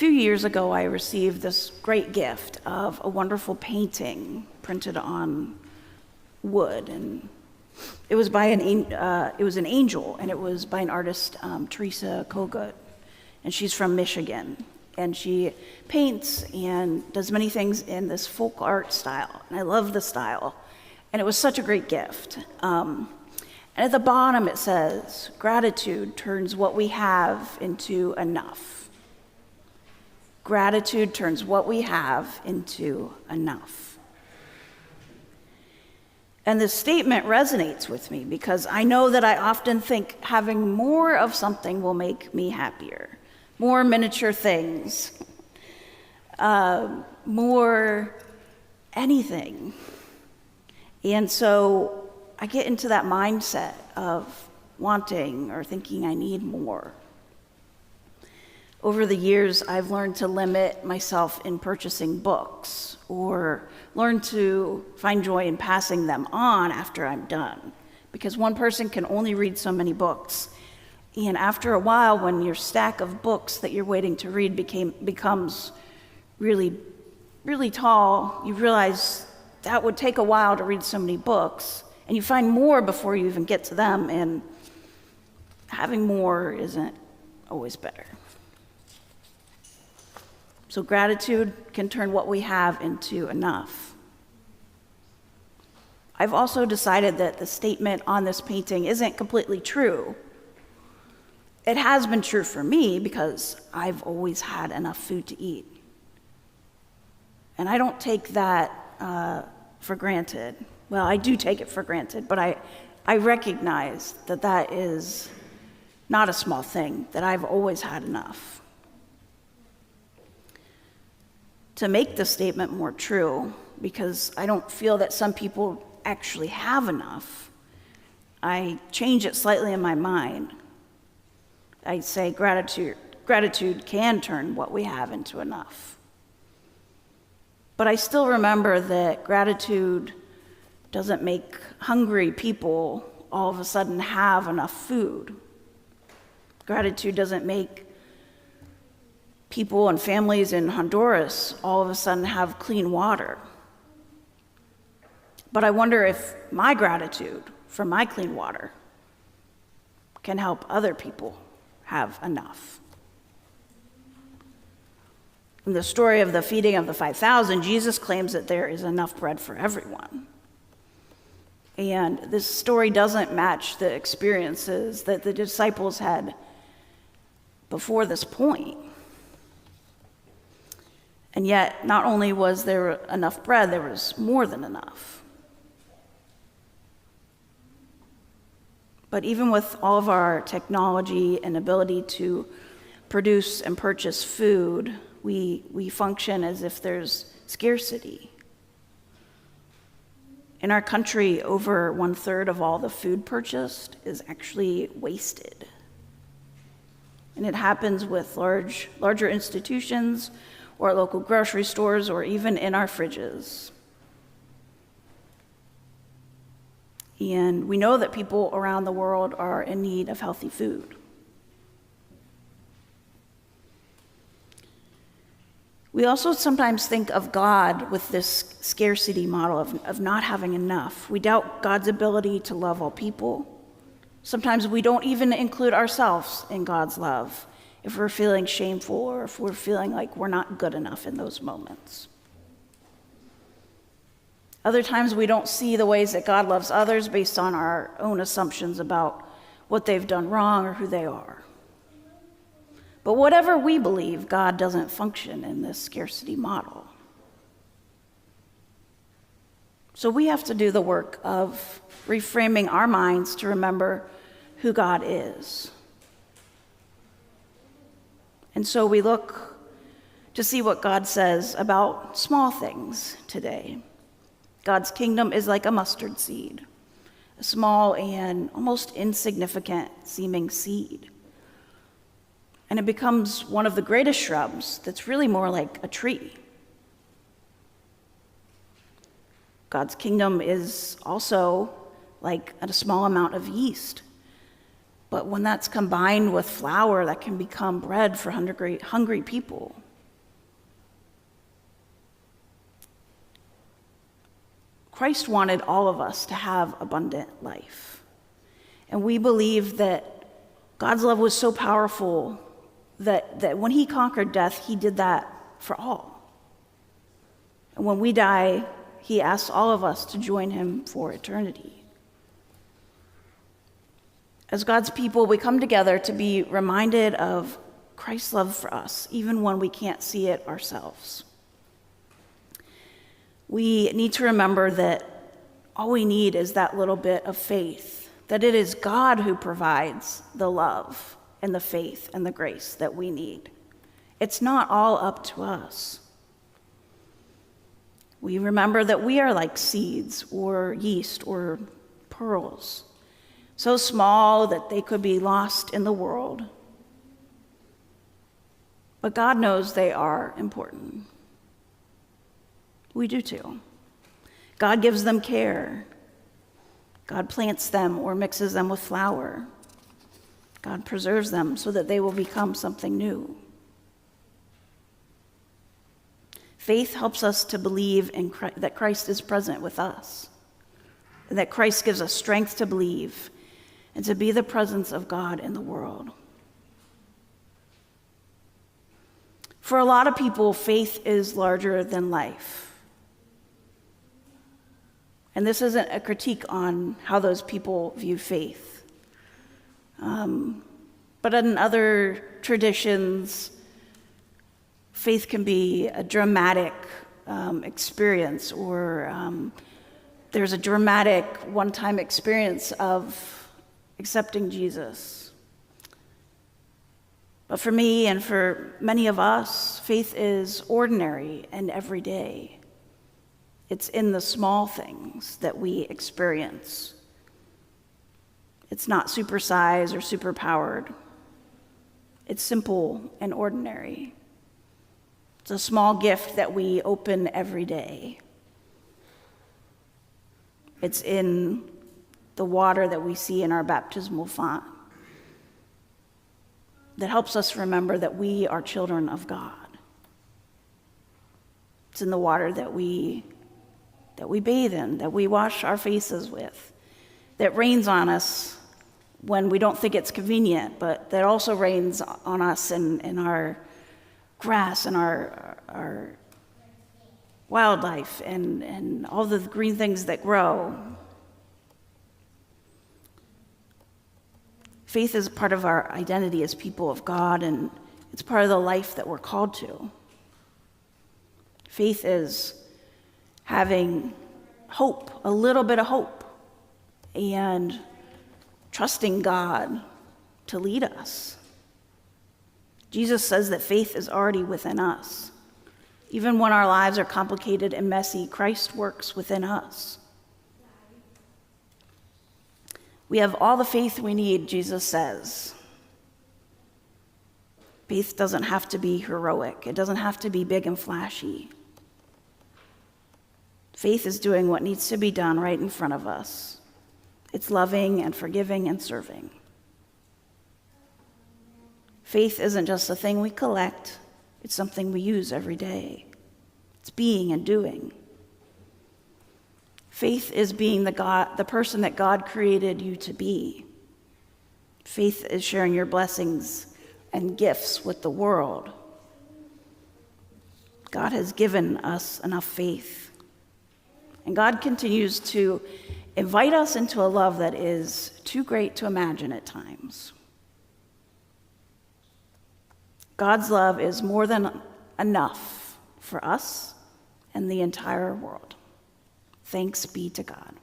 few years ago, I received this great gift of a wonderful painting printed on wood, and it was by an angel, and it was by an artist, Teresa Kogut, and she's from Michigan, and she paints and does many things in this folk art style, and I love the style, and it was such a great gift. And at the bottom it says, "Gratitude turns what we have into enough." Gratitude turns what we have into enough. And this statement resonates with me because I know that I often think having more of something will make me happier. More miniature things, more anything. And so I get into that mindset of wanting or thinking I need more. Over the years, I've learned to limit myself in purchasing books or learn to find joy in passing them on after I'm done, because one person can only read so many books. And after a while, when your stack of books that you're waiting to read becomes really, really tall, you realize that would take a while to read so many books, and you find more before you even get to them, and having more isn't always better. So gratitude can turn what we have into enough. I've also decided that the statement on this painting isn't completely true. It has been true for me because I've always had enough food to eat. And I don't take that for granted. Well, I do take it for granted, but I recognize that that is not a small thing, that I've always had enough. To make the statement more true, because I don't feel that some people actually have enough, I change it slightly in my mind. I say gratitude can turn what we have into enough. But I still remember that gratitude doesn't make hungry people all of a sudden have enough food. Gratitude doesn't make people and families in Honduras all of a sudden have clean water. But I wonder if my gratitude for my clean water can help other people have enough. In the story of the feeding of the 5,000, Jesus claims that there is enough bread for everyone. And this story doesn't match the experiences that the disciples had before this point. And yet, not only was there enough bread, there was more than enough. But even with all of our technology and ability to produce and purchase food, we function as if there's scarcity. In our country, over 1/3 of all the food purchased is actually wasted. And it happens with larger institutions, or at local grocery stores, or even in our fridges. And we know that people around the world are in need of healthy food. We also sometimes think of God with this scarcity model of not having enough. We doubt God's ability to love all people. Sometimes we don't even include ourselves in God's love if we're feeling shameful or if we're feeling like we're not good enough in those moments. Other times we don't see the ways that God loves others based on our own assumptions about what they've done wrong or who they are. But whatever we believe, God doesn't function in this scarcity model. So we have to do the work of reframing our minds to remember who God is. And so we look to see what God says about small things today. God's kingdom is like a mustard seed, a small and almost insignificant seeming seed. And it becomes one of the greatest shrubs that's really more like a tree. God's kingdom is also like a small amount of yeast. But when that's combined with flour, that can become bread for hungry people. Christ wanted all of us to have abundant life. And we believe that God's love was so powerful that when he conquered death, he did that for all. And when we die, he asks all of us to join him for eternity. As God's people, we come together to be reminded of Christ's love for us, even when we can't see it ourselves. We need to remember that all we need is that little bit of faith, that it is God who provides the love and the faith and the grace that we need. It's not all up to us. We remember that we are like seeds or yeast or pearls, so small that they could be lost in the world. But God knows they are important. We do too. God gives them care. God plants them or mixes them with flour. God preserves them so that they will become something new. Faith helps us to believe in Christ, that Christ is present with us, and that Christ gives us strength to believe and to be the presence of God in the world. For a lot of people, faith is larger than life. And this isn't a critique on how those people view faith. But in other traditions, faith can be a dramatic experience, or there's a dramatic one-time experience of accepting Jesus. But for me and for many of us, faith is ordinary and everyday. It's in the small things that we experience. It's not supersized or superpowered. It's simple and ordinary. It's a small gift that we open every day. It's in the water that we see in our baptismal font that helps us remember that we are children of God. It's in the water that we bathe in, that we wash our faces with, that rains on us when we don't think it's convenient, but that also rains on us in our grass and our wildlife and all the green things that grow. Faith is part of our identity as people of God, and it's part of the life that we're called to. Faith is having hope, a little bit of hope, and trusting God to lead us. Jesus says that faith is already within us. Even when our lives are complicated and messy, Christ works within us. We have all the faith we need, Jesus says. Faith doesn't have to be heroic. It doesn't have to be big and flashy. Faith is doing what needs to be done right in front of us. It's loving and forgiving and serving. Faith isn't just a thing we collect. It's something we use every day. It's being and doing. Faith is being the person that God created you to be. Faith is sharing your blessings and gifts with the world. God has given us enough faith. And God continues to invite us into a love that is too great to imagine at times. God's love is more than enough for us and the entire world. Thanks be to God.